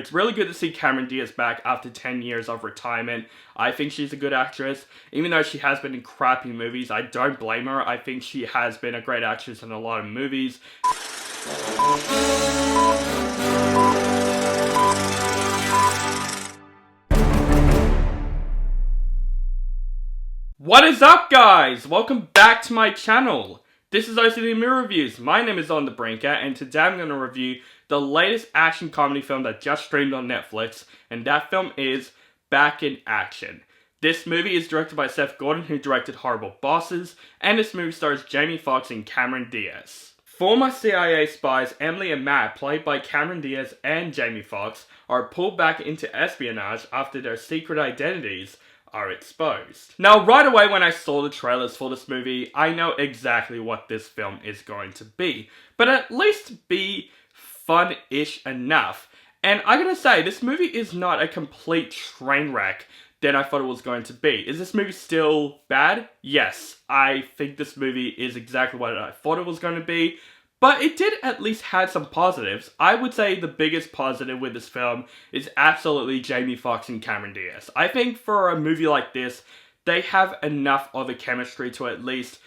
It's really good to see Cameron Diaz back after 10 years of retirement. I think she's a good actress. Even though she has been in crappy movies, I don't blame her. I think she has been a great actress in a lot of movies. What is up, guys? Welcome back to my channel. This is OCD Movie Reviews. My name is On The Brinker, and today I'm going to review the latest action comedy film that just streamed on Netflix, and that film is Back in Action. This movie is directed by Seth, who directed Horrible Bosses, and this movie stars Jamie Foxx and Cameron Diaz. Former CIA spies Emily and Matt, played by Cameron Diaz and Jamie Foxx, are pulled back into espionage after their secret identities are exposed. Now, right away when I saw the trailers for this movie, I know exactly what this film is going to be, but at least be fun-ish enough. And I gotta say, this movie is not a complete train wreck than I thought it was going to be. Is this movie still bad? Yes, I think this movie is exactly what I thought it was going to be, but it did at least have some positives. I would say the biggest positive with this film is absolutely Jamie Foxx and Cameron Diaz. I think for a movie like this, they have enough of a chemistry to at least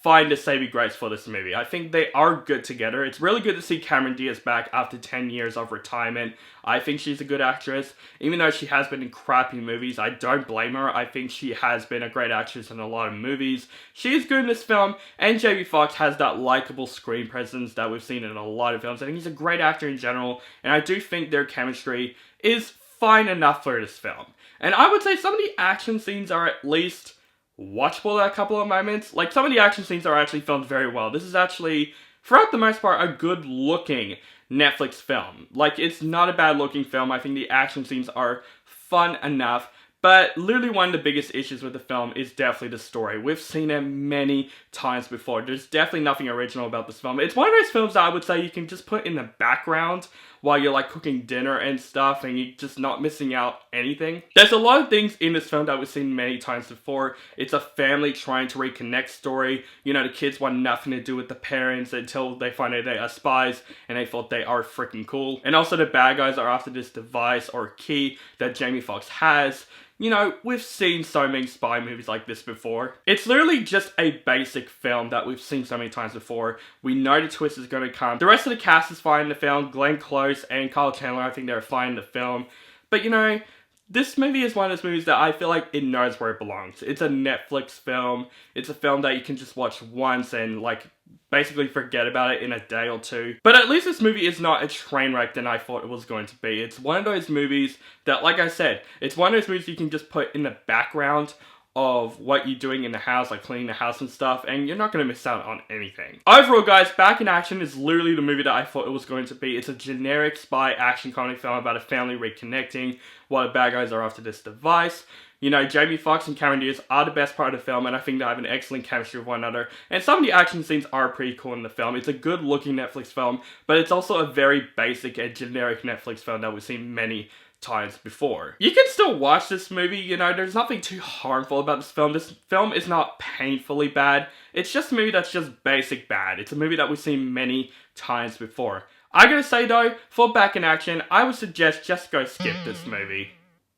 find a saving grace for this movie. I think they are good together. It's really good to see Cameron Diaz back after 10 years of retirement. I think she's a good actress. Even though she has been in crappy movies, I don't blame her. I think she has been a great actress in a lot of movies. She is good in this film, and Jamie Foxx has that likable screen presence that we've seen in a lot of films. I think he's a great actor in general, and I do think their chemistry is fine enough for this film. And I would say some of the action scenes are at least watchable at a couple of moments. Like, some of the action scenes are actually filmed very well. This is actually, throughout the most part, a good looking Netflix film. Like, it's not a bad looking film. I think the action scenes are fun enough. But literally one of the biggest issues with the film is definitely the story. We've seen it many times before. There's definitely nothing original about this film. It's one of those films that I would say you can just put in the background while you're like cooking dinner and stuff, and you're just not missing out anything. There's a lot of things in this film that we've seen many times before. It's a family trying to reconnect story. You know, the kids want nothing to do with the parents until they find out they are spies, and they thought they are freaking cool. And also the bad guys are after this device or key that Jamie Foxx has. You know, we've seen so many spy movies like this before. It's literally just a basic film that we've seen so many times before. We know the twist is going to come. The rest of the cast is fine in the film. Glenn Close and Chandler, I think they're fine in the film. But you know, this movie is one of those movies that I feel like it knows where it belongs. It's a Netflix film. It's a film that you can just watch once and like basically forget about it in a day or two. But at least this movie is not a train wreck than I thought it was going to be. It's one of those movies that, like I said, it's one of those movies you can just put in the background of what you're doing in the house, like cleaning the house and stuff, and you're not going to miss out on anything. Overall, guys, Back in Action is literally the movie that I thought it was going to be. It's a generic spy action comedy film about a family reconnecting while the bad guys are after this device. You know, Jamie Foxx and Cameron Diaz are the best part of the film, and I think they have an excellent chemistry with one another. And some of the action scenes are pretty cool in the film. It's a good-looking Netflix film, but it's also a very basic and generic Netflix film that we've seen many times before. You can still watch this movie, you know, there's nothing too harmful about this film. This film is not painfully bad. It's just a movie that's just basic bad. It's a movie that we've seen many times before. I gotta say though, for Back in Action, I would suggest just go skip this movie.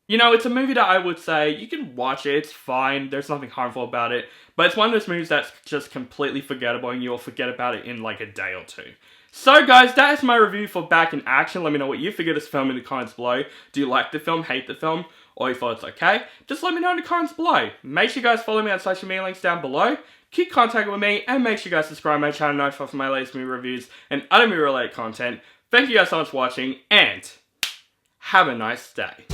You know, it's a movie that I would say, you can watch it, it's fine, there's nothing harmful about it, but it's one of those movies that's just completely forgettable and you'll forget about it in like a day or two. So guys, that is my review for Back in Action. Let me know what you think of this film in the comments below. Do you like the film, hate the film, or you thought it's okay? Just let me know in the comments below. Make sure you guys follow me on social media links down below. Keep contact with me, and make sure you guys subscribe to my channel, notify for my latest movie reviews and other movie related content. Thank you guys so much for watching, and have a nice day.